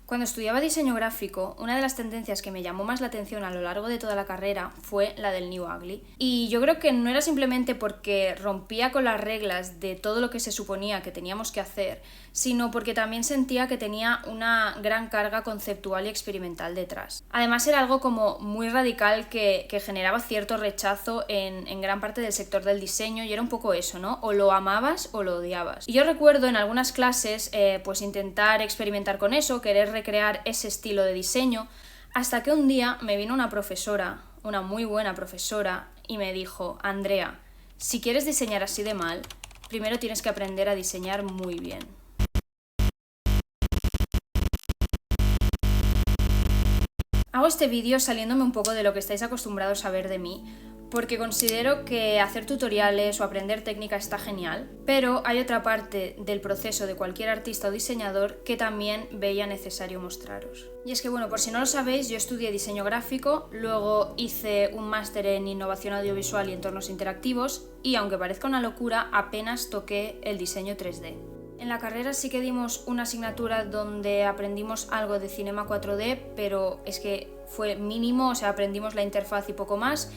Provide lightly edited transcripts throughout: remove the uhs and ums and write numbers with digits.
Cuando estudiaba diseño gráfico, una de las tendencias que me llamó más la atención a lo largo de toda la carrera fue la del New Ugly. Y yo creo que no era simplemente porque rompía con las reglas de todo lo que se suponía que teníamos que hacer, sino porque también sentía que tenía una gran carga conceptual y experimental detrás. Además era algo como muy radical que generaba cierto rechazo en gran parte del sector del diseño, y era un poco eso, ¿no? O lo amabas o lo odiabas. Y yo recuerdo en algunas clases pues intentar experimentar con eso, querer recrear ese estilo de diseño, hasta que un día me vino una profesora, una muy buena profesora, y me dijo: Andrea, si quieres diseñar así de mal, primero tienes que aprender a diseñar muy bien. Hago este vídeo saliéndome un poco de lo que estáis acostumbrados a ver de mí, porque considero que hacer tutoriales o aprender técnica está genial, pero hay otra parte del proceso de cualquier artista o diseñador que también veía necesario mostraros. Y es que, bueno, por si no lo sabéis, yo estudié diseño gráfico, luego hice un máster en innovación audiovisual y entornos interactivos, y aunque parezca una locura, apenas toqué el diseño 3D. En la carrera sí que dimos una asignatura donde aprendimos algo de Cinema 4D, pero es que fue mínimo, o sea, aprendimos la interfaz y poco más.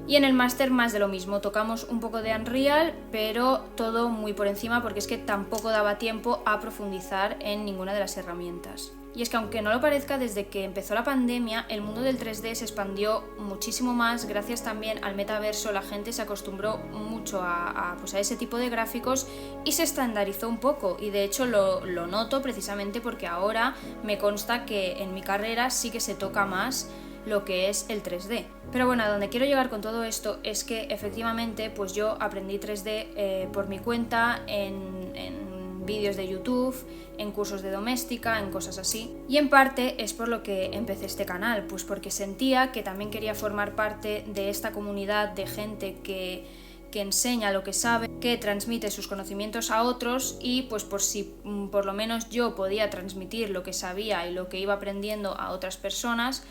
Y en el máster más de lo mismo, tocamos un poco de Unreal, pero todo muy por encima porque es que tampoco daba tiempo a profundizar en ninguna de las herramientas. Y es que aunque no lo parezca, desde que empezó la pandemia, el mundo del 3D se expandió muchísimo más. Gracias también al metaverso, la gente se acostumbró mucho a ese tipo de gráficos y se estandarizó un poco. Y de hecho lo noto precisamente porque ahora me consta que en mi carrera sí que se toca más lo que es el 3D. Pero bueno, a donde quiero llegar con todo esto es que efectivamente pues yo aprendí 3D por mi cuenta en vídeos de YouTube, en cursos de doméstica, en cosas así. Y en parte es por lo que empecé este canal, pues porque sentía que también quería formar parte de esta comunidad de gente que enseña lo que sabe, que transmite sus conocimientos a otros, y pues por si por lo menos yo podía transmitir lo que sabía y lo que iba aprendiendo a otras personas,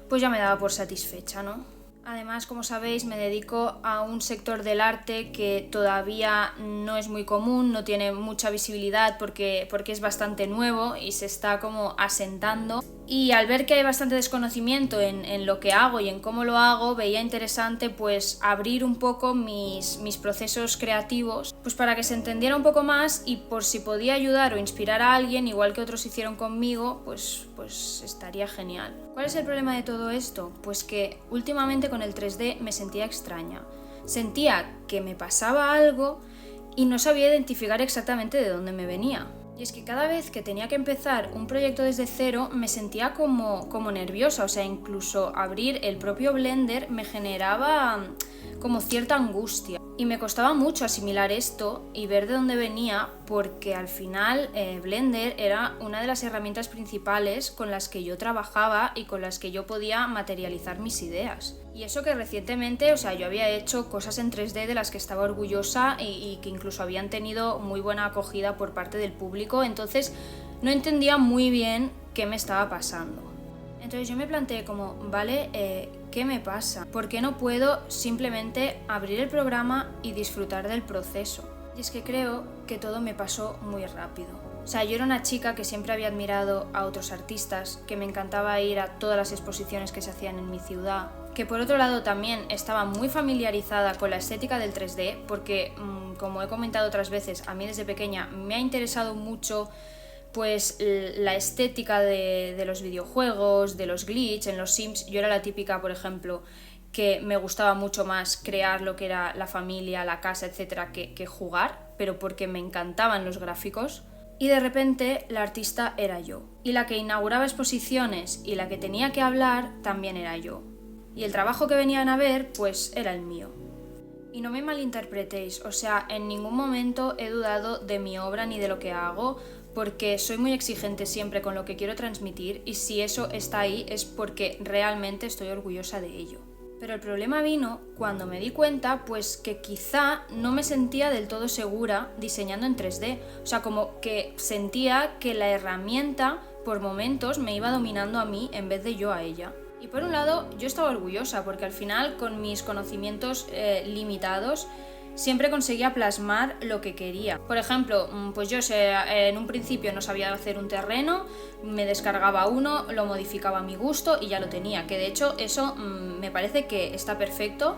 pues ya me daba por satisfecha, ¿no? Además, como sabéis, me dedico a un sector del arte que todavía no es muy común, no tiene mucha visibilidad porque es bastante nuevo y se está como asentando. Y al ver que hay bastante desconocimiento en lo que hago y en cómo lo hago, veía interesante pues abrir un poco mis procesos creativos, pues para que se entendiera un poco más, y por si podía ayudar o inspirar a alguien, igual que otros hicieron conmigo, pues estaría genial. ¿Cuál es el problema de todo esto? Pues que últimamente con el 3D me sentía extraña. Sentía que me pasaba algo y no sabía identificar exactamente de dónde me venía. Y es que cada vez que tenía que empezar un proyecto desde cero me sentía como nerviosa, o sea, incluso abrir el propio Blender me generaba como cierta angustia. Y me costaba mucho asimilar esto y ver de dónde venía, porque al final Blender era una de las herramientas principales con las que yo trabajaba y con las que yo podía materializar mis ideas. Y eso que recientemente, o sea, yo había hecho cosas en 3D de las que estaba orgullosa y que incluso habían tenido muy buena acogida por parte del público, entonces no entendía muy bien qué me estaba pasando. Entonces yo me planteé como, vale, ¿qué me pasa? ¿Por qué no puedo simplemente abrir el programa y disfrutar del proceso? Y es que creo que todo me pasó muy rápido. O sea, yo era una chica que siempre había admirado a otros artistas, que me encantaba ir a todas las exposiciones que se hacían en mi ciudad, que por otro lado también estaba muy familiarizada con la estética del 3D, porque, como he comentado otras veces, a mí desde pequeña me ha interesado mucho pues la estética de los videojuegos, de los glitch en los Sims. Yo era la típica, por ejemplo, que me gustaba mucho más crear lo que era la familia, la casa, etcétera, que jugar, pero porque me encantaban los gráficos. Y de repente la artista era yo, y la que inauguraba exposiciones y la que tenía que hablar también era yo, y el trabajo que venían a ver pues era el mío. Y no me malinterpretéis, o sea, en ningún momento he dudado de mi obra ni de lo que hago, porque soy muy exigente siempre con lo que quiero transmitir, y si eso está ahí es porque realmente estoy orgullosa de ello. Pero el problema vino cuando me di cuenta pues que quizá no me sentía del todo segura diseñando en 3D, o sea, como que sentía que la herramienta por momentos me iba dominando a mí en vez de yo a ella. Y por un lado yo estaba orgullosa porque al final, con mis conocimientos limitados, siempre conseguía plasmar lo que quería. Por ejemplo, pues yo en un principio no sabía hacer un terreno, me descargaba uno, lo modificaba a mi gusto y ya lo tenía, que de hecho eso me parece que está perfecto.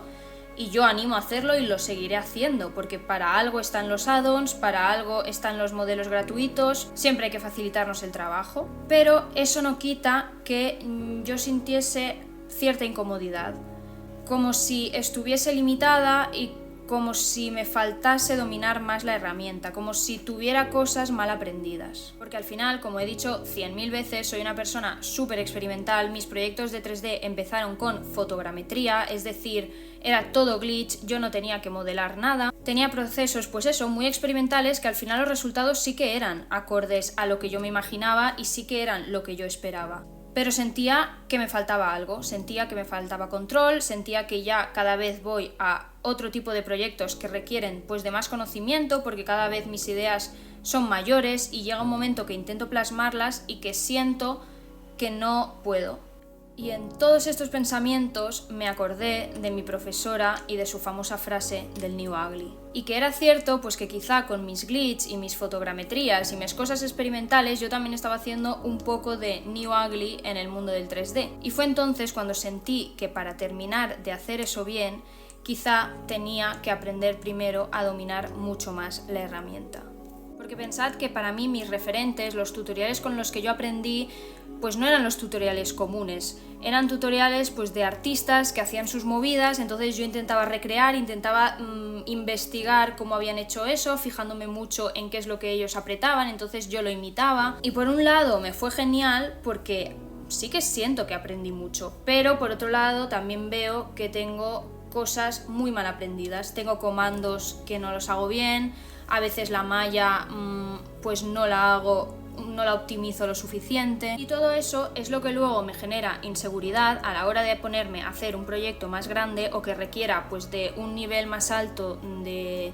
Y yo animo a hacerlo y lo seguiré haciendo, porque para algo están los add-ons, para algo están los modelos gratuitos, siempre hay que facilitarnos el trabajo. Pero eso no quita que yo sintiese cierta incomodidad, como si estuviese limitada y como si me faltase dominar más la herramienta, como si tuviera cosas mal aprendidas. Porque al final, como he dicho 100.000 veces, soy una persona súper experimental, mis proyectos de 3D empezaron con fotogrametría, es decir, era todo glitch, yo no tenía que modelar nada, tenía procesos pues eso, muy experimentales que al final los resultados sí que eran acordes a lo que yo me imaginaba y sí que eran lo que yo esperaba. Pero sentía que me faltaba algo, sentía que me faltaba control, sentía que ya cada vez voy a otro tipo de proyectos que requieren pues de más conocimiento, porque cada vez mis ideas son mayores y llega un momento que intento plasmarlas y que siento que no puedo. Y en todos estos pensamientos me acordé de mi profesora y de su famosa frase del New Ugly. Y que era cierto, pues que quizá con mis glitch y mis fotogrametrías y mis cosas experimentales yo también estaba haciendo un poco de New Ugly en el mundo del 3D. Y fue entonces cuando sentí que para terminar de hacer eso bien, quizá tenía que aprender primero a dominar mucho más la herramienta. Porque pensad que para mí mis referentes, los tutoriales con los que yo aprendí, pues no eran los tutoriales comunes, eran tutoriales pues de artistas que hacían sus movidas, entonces yo intentaba recrear, intentaba investigar cómo habían hecho eso, fijándome mucho en qué es lo que ellos apretaban, entonces yo lo imitaba. Y por un lado me fue genial porque sí que siento que aprendí mucho, pero por otro lado también veo que tengo cosas muy mal aprendidas, tengo comandos que no los hago bien, a veces la malla pues no la optimizo lo suficiente y todo eso es lo que luego me genera inseguridad a la hora de ponerme a hacer un proyecto más grande o que requiera pues de un nivel más alto de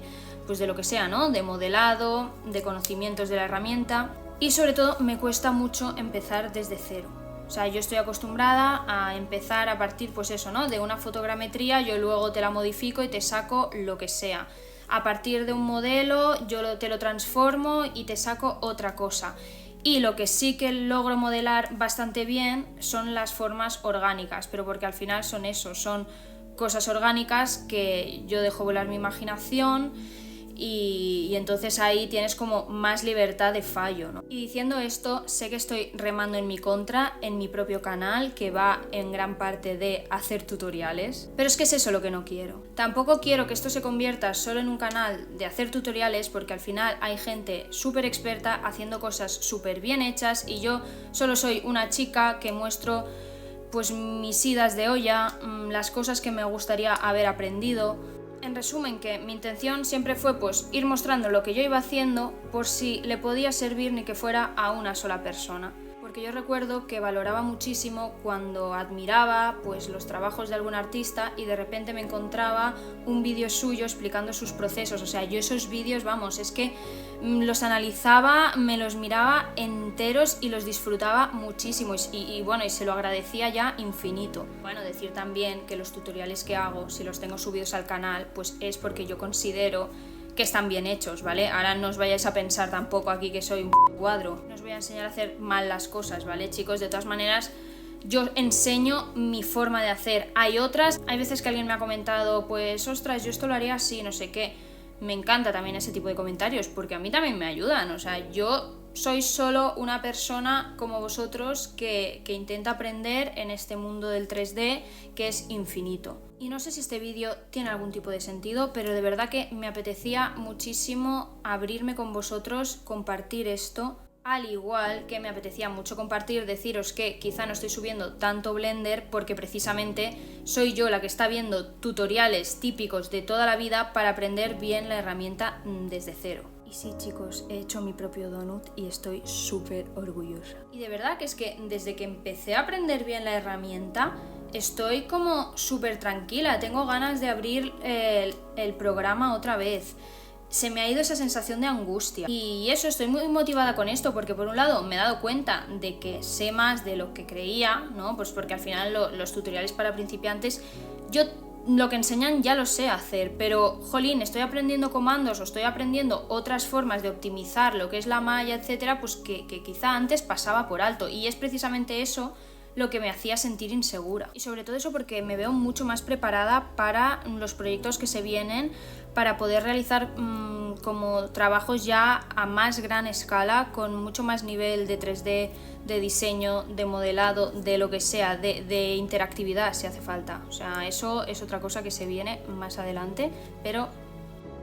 lo que sea, ¿no? De modelado, de conocimientos de la herramienta y sobre todo me cuesta mucho empezar desde cero. O sea, yo estoy acostumbrada a empezar a partir pues eso, ¿no? De una fotogrametría, yo luego te la modifico y te saco lo que sea. A partir de un modelo yo te lo transformo y te saco otra cosa. Y lo que sí que logro modelar bastante bien son las formas orgánicas, pero porque al final son eso, son cosas orgánicas que yo dejo volar mi imaginación y entonces ahí tienes como más libertad de fallo, ¿no? Y diciendo esto, sé que estoy remando en mi contra en mi propio canal, que va en gran parte de hacer tutoriales, pero es que es eso lo que no quiero. Tampoco quiero que esto se convierta solo en un canal de hacer tutoriales, porque al final hay gente súper experta haciendo cosas súper bien hechas y yo solo soy una chica que muestro pues mis idas de olla, las cosas que me gustaría haber aprendido. En resumen, que mi intención siempre fue pues ir mostrando lo que yo iba haciendo por si le podía servir ni que fuera a una sola persona. Porque yo recuerdo que valoraba muchísimo cuando admiraba pues los trabajos de algún artista y de repente me encontraba un vídeo suyo explicando sus procesos. O sea, yo esos vídeos, vamos, es que los analizaba, me los miraba enteros y los disfrutaba muchísimo y bueno, y se lo agradecía ya infinito. Bueno, decir también que los tutoriales que hago, si los tengo subidos al canal, pues es porque yo considero que están bien hechos, ¿vale? Ahora no os vayáis a pensar tampoco aquí que soy un cuadro. No os voy a enseñar a hacer mal las cosas, ¿vale, chicos? De todas maneras, yo enseño mi forma de hacer. Hay otras, hay veces que alguien me ha comentado, pues, ostras, yo esto lo haría así, no sé qué. Me encanta también ese tipo de comentarios, porque a mí también me ayudan. O sea, yo soy solo una persona como vosotros que intenta aprender en este mundo del 3D que es infinito. Y no sé si este vídeo tiene algún tipo de sentido, pero de verdad que me apetecía muchísimo abrirme con vosotros, compartir esto, al igual que me apetecía mucho compartir, deciros que quizá no estoy subiendo tanto Blender porque precisamente soy yo la que está viendo tutoriales típicos de toda la vida para aprender bien la herramienta desde cero. Y sí, chicos, he hecho mi propio donut y estoy súper orgullosa. Y de verdad que es que desde que empecé a aprender bien la herramienta estoy como súper tranquila, tengo ganas de abrir el programa otra vez. Se me ha ido esa sensación de angustia y eso, estoy muy motivada con esto porque por un lado me he dado cuenta de que sé más de lo que creía, ¿no? Pues porque al final los tutoriales para principiantes yo lo que enseñan ya lo sé hacer, pero, jolín, estoy aprendiendo comandos o estoy aprendiendo otras formas de optimizar lo que es la malla, etcétera, pues que quizá antes pasaba por alto. Y es precisamente eso lo que me hacía sentir insegura. Y sobre todo eso porque me veo mucho más preparada para los proyectos que se vienen, para poder realizar como trabajos ya a más gran escala, con mucho más nivel de 3D, de diseño, de modelado, de lo que sea, de interactividad si hace falta. O sea, eso es otra cosa que se viene más adelante, pero...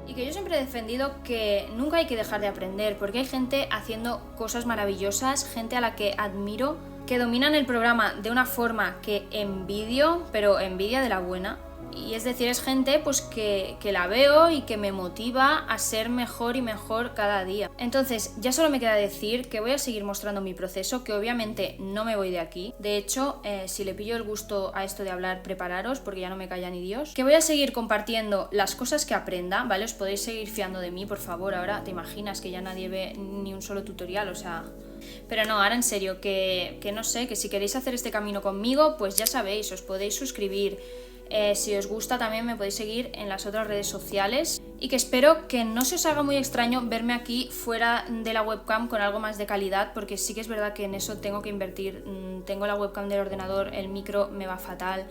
Y que yo siempre he defendido que nunca hay que dejar de aprender, porque hay gente haciendo cosas maravillosas, gente a la que admiro, que dominan el programa de una forma que envidio, pero envidia de la buena. Y es decir, es gente pues que la veo y que me motiva a ser mejor y mejor cada día. Entonces, ya solo me queda decir que voy a seguir mostrando mi proceso, que obviamente no me voy de aquí. De hecho, si le pillo el gusto a esto de hablar, prepararos, porque ya no me calla ni Dios. Que voy a seguir compartiendo las cosas que aprenda, ¿vale? Os podéis seguir fiando de mí, por favor. Ahora te imaginas que ya nadie ve ni un solo tutorial, o sea... Pero no, ahora en serio, que no sé, que si queréis hacer este camino conmigo, pues ya sabéis, os podéis suscribir. Si os gusta también me podéis seguir en las otras redes sociales y que espero que no se os haga muy extraño verme aquí fuera de la webcam con algo más de calidad, porque sí que es verdad que en eso tengo que invertir. Tengo la webcam del ordenador, el micro me va fatal,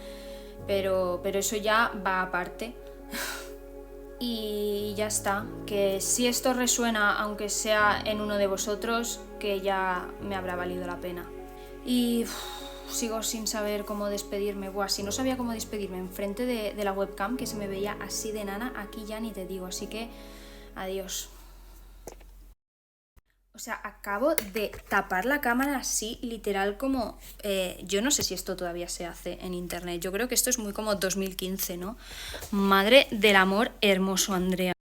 pero eso ya va aparte. Y ya está, que si esto resuena, aunque sea en uno de vosotros, que ya me habrá valido la pena. Y sigo sin saber cómo despedirme. Buah, si no sabía cómo despedirme enfrente de la webcam, que se me veía así de nana, aquí ya ni te digo. Así que, adiós. O sea, acabo de tapar la cámara así, literal como... yo no sé si esto todavía se hace en internet. Yo creo que esto es muy como 2015, ¿no? Madre del amor hermoso, Andrea.